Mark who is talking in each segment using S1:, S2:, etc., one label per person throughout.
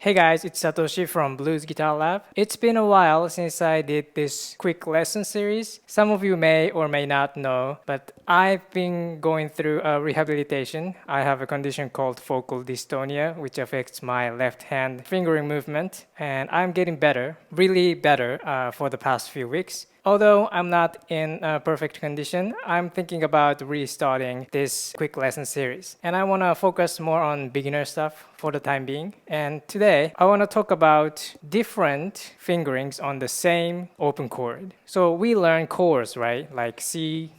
S1: Hey guys, it's Satoshi from Blues Guitar Lab. It's been a while since I did this quick lesson series. Some of you may or may not know, but I've been going through a rehabilitation. I have a condition called focal dystonia, which affects my left hand fingering movement, and I'm getting better, really better for the past few weeks. Although I'm not in perfect condition, I'm thinking about restarting this quick lesson series. And I want to focus more on beginner stuff for the time being. And today, I want to talk about different fingerings on the same open chord. So we learn chords, right? Like C,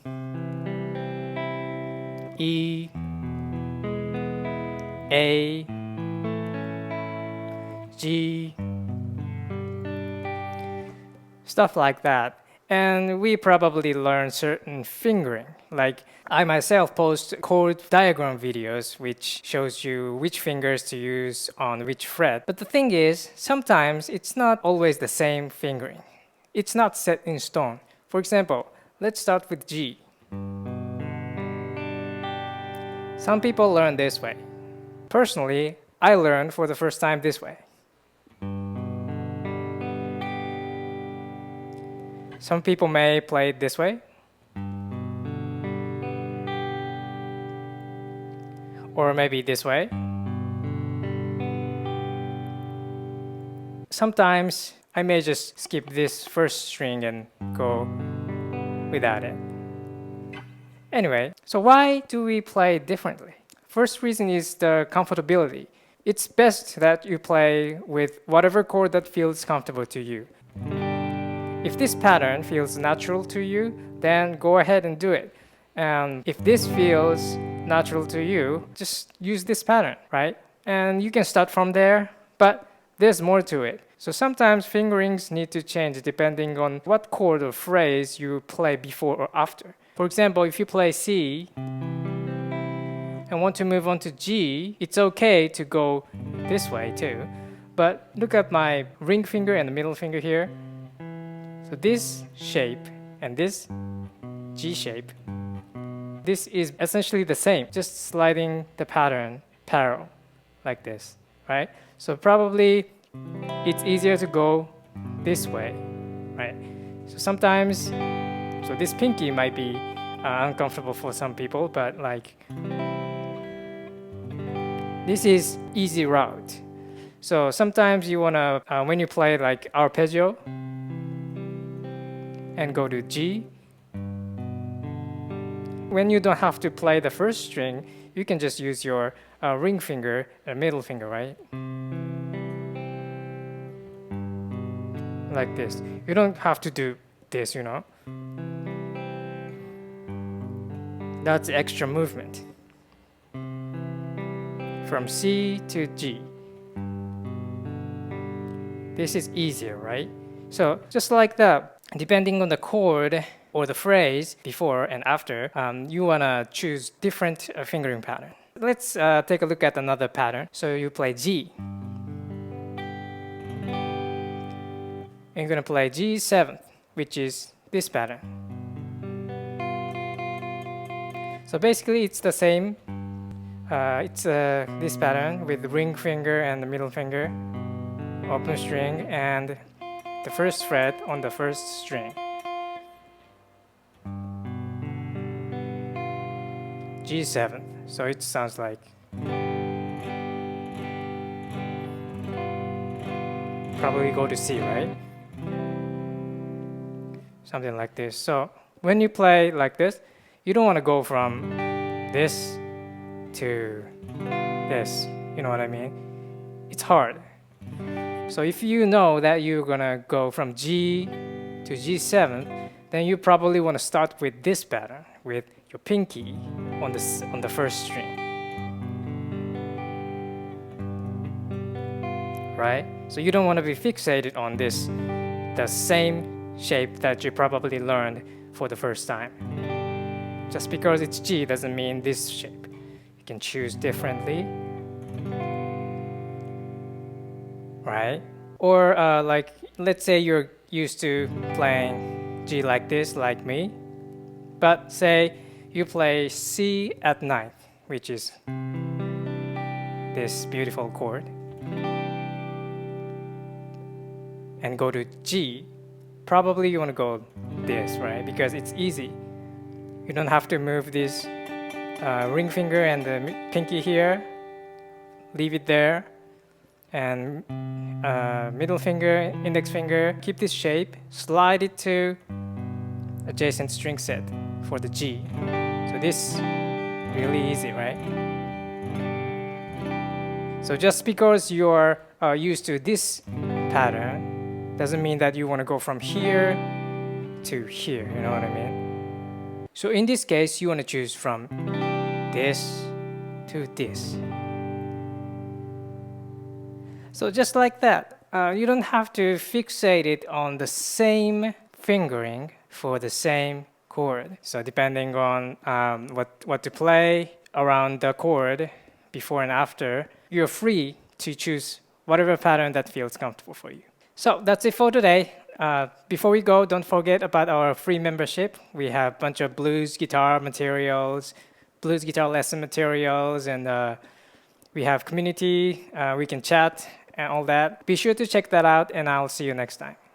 S1: E, A, G, stuff like that. And we probably learn certain fingering. Like I myself post chord diagram videos which shows you which fingers to use on which fret. But the thing is, sometimes it's not always the same fingering. It's not set in stone. For example, let's start with G. Some people learn this way. Personally, I learned for the first time this way. Some people may play it this way, or maybe this way. Sometimes I may just skip this first string and go without it. Anyway, so why do we play differently? First reason is the comfortability. It's best that you play with whatever chord that feels comfortable to you. If this pattern feels natural to you, then go ahead and do it. And if this feels natural to you, just use this pattern, right? And you can start from there, but there's more to it. So sometimes fingerings need to change depending on what chord or phrase you play before or after. For example, if you play C and want to move on to G, it's okay to go this way too. But look at my ring finger and the middle finger here. So this shape and this G shape, this is essentially the same, just sliding the pattern parallel like this, right? So probably it's easier to go this way, right? So sometimes, so this pinky might be uncomfortable for some people, but like this is easy route. So sometimes you wanna, when you play like arpeggio, and go to G. When you don't have to play the first string, you can just use your ring finger and middle finger, right? Like this. You don't have to do this, you know. That's extra movement. From C to G. This is easier, right? So just like that. Depending on the chord or the phrase before and after, you want to choose different fingering pattern. Let's take a look at another pattern. So you play G. And you're going to play G7, which is this pattern. So basically it's the same. It's this pattern with the ring finger and the middle finger, open string, and the first fret on the first string. G7. So it sounds like probably go to C, right? Something like this. So when you play like this, you don't want to go from this to this. You know what I mean? It's hard. So if you know that you're gonna go from G to G7, then you probably want to start with this pattern, with your pinky on the first string. Right? So you don't want to be fixated on this, the same shape that you probably learned for the first time. Just because it's G doesn't mean this shape. You can choose differently. Right? Or like, let's say you're used to playing G like this, like me, but say you play C at ninth, which is this beautiful chord. and go to G, probably you want to go this, right? Because it's easy. You don't have to move this ring finger and the pinky here. Leave it there. And middle finger, index finger, keep this shape, slide it to adjacent string set for the G. So this really easy, right? So just because you're used to this pattern doesn't mean that you want to go from here to here, you know what I mean? So in this case, you want to choose from this to this. So just like that, you don't have to fixate it on the same fingering for the same chord. So depending on what to play around the chord before and after, you're free to choose whatever pattern that feels comfortable for you. So that's it for today. Before we go, don't forget about our free membership. We have a bunch of blues guitar materials, blues guitar lesson materials, and we have community. We can chat and all that. Be sure to check that out, and I'll see you next time.